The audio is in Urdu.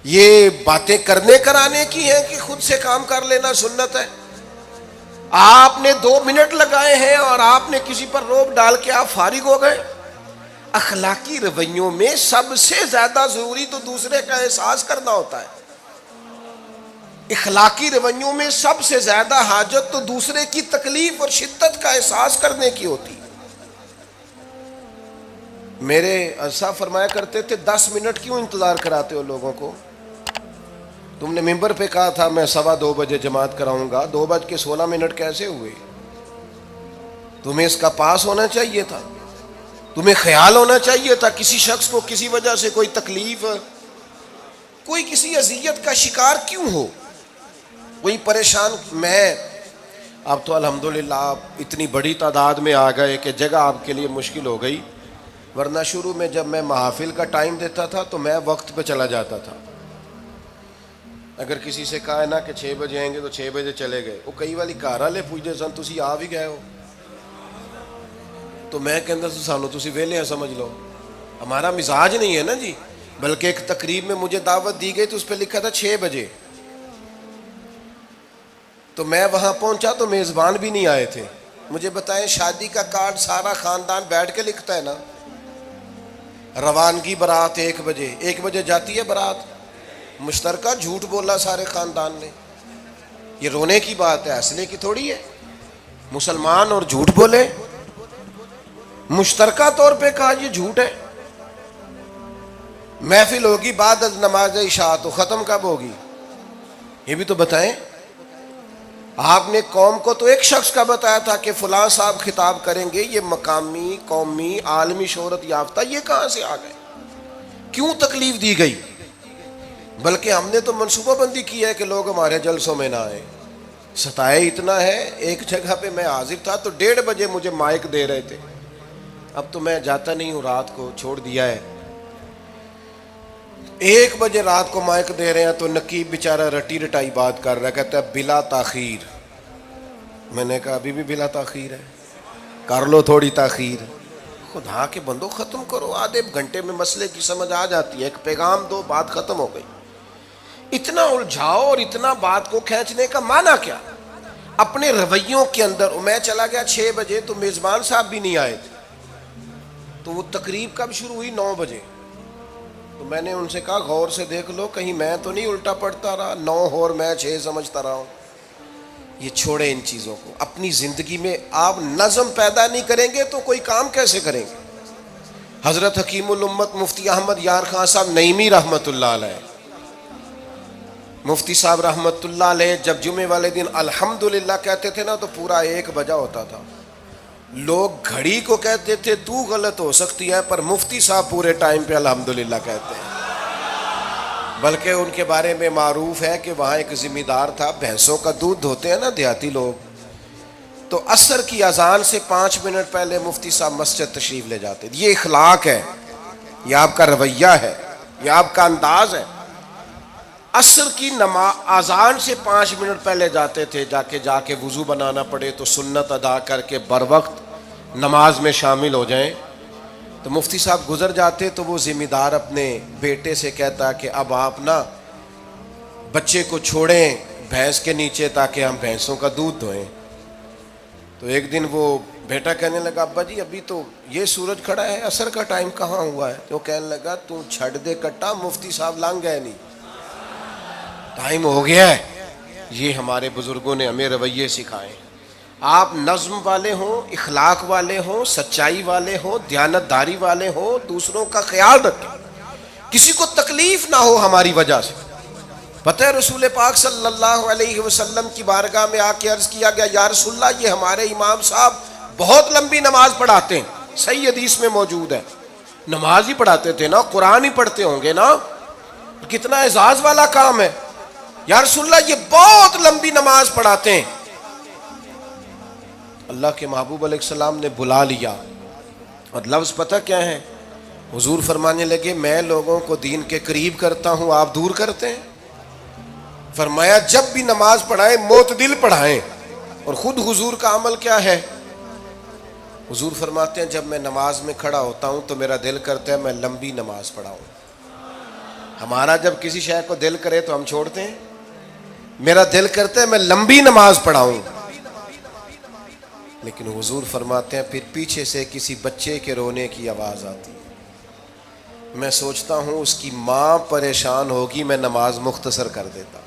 یہ باتیں کرنے کرانے کی ہیں کہ خود سے کام کر لینا سنت ہے؟ آپ نے 2 منٹ لگائے ہیں اور آپ نے کسی پر روب ڈال کے آپ فارغ ہو گئے۔ اخلاقی رویوں میں سب سے زیادہ ضروری تو دوسرے کا احساس کرنا ہوتا ہے۔ اخلاقی رویوں میں سب سے زیادہ حاجت تو دوسرے کی تکلیف اور شدت کا احساس کرنے کی ہوتی ہے۔ میرے صاحب فرمایا کرتے تھے 10 منٹ کیوں انتظار کراتے ہو لوگوں کو؟ تم نے ممبر پہ کہا تھا میں 2:15 بجے جماعت کراؤں گا، 2:16 کیسے ہوئے؟ تمہیں اس کا پاس ہونا چاہیے تھا، تمہیں خیال ہونا چاہیے تھا کسی شخص کو کسی وجہ سے کوئی تکلیف، کوئی کسی اذیت کا شکار کیوں ہو، کوئی پریشان۔ میں اب تو الحمدللہ آپ اتنی بڑی تعداد میں آ گئے کہ جگہ آپ کے لیے مشکل ہو گئی، ورنہ شروع میں جب میں محافل کا ٹائم دیتا تھا تو میں وقت پہ چلا جاتا تھا۔ اگر کسی سے کہا ہے نا کہ 6 بجے آئیں گے تو 6 بجے چلے گئے، وہ کئی والی گھر والے پوچھتے سن تسی آ بھی گئے ہو، تو میں کہتا سانو تسی ویلے ہیں سمجھ لو۔ ہمارا مزاج نہیں ہے نا جی، بلکہ ایک تقریب میں مجھے دعوت دی گئی تو اس پہ لکھا تھا 6 بجے، تو میں وہاں پہنچا تو میزبان بھی نہیں آئے تھے۔ مجھے بتائیں شادی کا کارڈ سارا خاندان بیٹھ کے لکھتا ہے نا، روانگی برات 1 بجے، 1 بجے جاتی ہے برات، مشترکہ جھوٹ بولا سارے خاندان نے۔ یہ رونے کی بات ہے، ہنسنے کی تھوڑی ہے۔ مسلمان اور جھوٹ بولے، مشترکہ طور پہ کہا یہ جھوٹ ہے۔ محفل ہوگی بعد از نماز عشاء، تو ختم کب ہوگی یہ بھی تو بتائیں۔ آپ نے قوم کو تو ایک شخص کا بتایا تھا کہ فلاں صاحب خطاب کریں گے، یہ مقامی، قومی، عالمی شہرت یافتہ، یہ کہاں سے آ گئے؟ کیوں تکلیف دی گئی؟ بلکہ ہم نے تو منصوبہ بندی کی ہے کہ لوگ ہمارے جلسوں میں نہ آئیں۔ ستائے اتنا ہے، ایک جگہ پہ میں حاضر تھا تو 1:30 بجے مجھے مائک دے رہے تھے، اب تو میں جاتا نہیں ہوں، رات کو چھوڑ دیا ہے۔ 1 بجے رات کو مائک دے رہے ہیں تو نقیب بیچارہ رٹی رٹائی بات کر رہا ہے، کہتا ہے بلا تاخیر۔ میں نے کہا ابھی بھی بلا تاخیر ہے، کر لو تھوڑی تاخیر۔ خدا کے بندو ختم کرو، آدھے گھنٹے میں مسئلے کی سمجھ آ جاتی ہے، ایک پیغام دو، بات ختم ہو گئی۔ اتنا الجھاؤ اور اتنا بات کو کھینچنے کا معنی کیا؟ اپنے رویوں کے اندر۔ میں چلا گیا 6 بجے تو میزبان صاحب بھی نہیں آئے تھے، تو وہ تقریب کب شروع ہوئی؟ 9 بجے۔ تو میں نے ان سے کہا غور سے دیکھ لو کہیں میں تو نہیں الٹا پڑتا رہا، 9 اور میں 6 سمجھتا رہا ہوں۔ یہ چھوڑے ان چیزوں کو، اپنی زندگی میں آپ نظم پیدا نہیں کریں گے تو کوئی کام کیسے کریں گے؟ حضرت حکیم الامت مفتی احمد یار خان صاحب نعیمی رحمۃ اللہ علیہ، مفتی صاحب رحمۃ اللہ علیہ جب جمعے والے دن الحمدللہ کہتے تھے نا تو پورا 1 بجا ہوتا تھا۔ لوگ گھڑی کو کہتے تھے تو غلط ہو سکتی ہے، پر مفتی صاحب پورے ٹائم پہ الحمدللہ کہتے ہیں۔ بلکہ ان کے بارے میں معروف ہے کہ وہاں ایک ذمہ دار تھا، بھینسوں کا دودھ دھوتے ہیں نا دیہاتی لوگ، تو عصر کی اذان سے 5 منٹ پہلے مفتی صاحب مسجد تشریف لے جاتے۔ یہ اخلاق ہے، یہ آپ کا رویہ ہے، یہ آپ کا انداز ہے۔ عصر کی اذان سے 5 منٹ پہلے جاتے تھے، جا کے وضو بنانا پڑے تو سنت ادا کر کے بر وقت نماز میں شامل ہو جائیں۔ تو مفتی صاحب گزر جاتے تو وہ ذمہ دار اپنے بیٹے سے کہتا کہ اب آپ نا بچے کو چھوڑیں بھینس کے نیچے تاکہ ہم بھینسوں کا دودھ دھوئیں۔ تو ایک دن وہ بیٹا کہنے لگا ابا جی ابھی تو یہ سورج کھڑا ہے، عصر کا ٹائم کہاں ہوا ہے؟ تو کہنے لگا تو چھڑ دے کٹا، مفتی صاحب لنگ گئے نہیں، ٹائم ہو گیا ہے۔ یہ ہمارے بزرگوں نے ہمیں رویے سکھائے۔ آپ نظم والے ہوں، اخلاق والے ہوں، سچائی والے ہوں، دیانت داری والے ہوں، دوسروں کا خیال رکھیں، کسی کو تکلیف نہ ہو ہماری وجہ سے۔ پتہ ہے رسول پاک صلی اللہ علیہ وسلم کی بارگاہ میں آ کے عرض کیا گیا یا رسول اللہ یہ ہمارے امام صاحب بہت لمبی نماز پڑھاتے ہیں، صحیح حدیث میں موجود ہے۔ نماز ہی پڑھاتے تھے نا، قرآن ہی پڑھتے ہوں گے نا، کتنا اعزاز والا کام ہے۔ یا رسول اللہ یہ بہت لمبی نماز پڑھاتے ہیں۔ اللہ کے محبوب علیہ السلام نے بلا لیا، اور لفظ پتہ کیا ہے؟ حضور فرمانے لگے میں لوگوں کو دین کے قریب کرتا ہوں، آپ دور کرتے ہیں۔ فرمایا جب بھی نماز پڑھائیں معتدل پڑھائیں۔ اور خود حضور کا عمل کیا ہے؟ حضور فرماتے ہیں جب میں نماز میں کھڑا ہوتا ہوں تو میرا دل کرتا ہے میں لمبی نماز پڑھاؤں۔ ہمارا جب کسی شے کو دل کرے تو ہم چھوڑتے ہیں. میرا دل کرتا ہے میں لمبی نماز پڑھاؤں, لیکن حضور فرماتے ہیں پھر پیچھے سے کسی بچے کے رونے کی آواز آتی, میں سوچتا ہوں اس کی ماں پریشان ہوگی, میں نماز مختصر کر دیتا.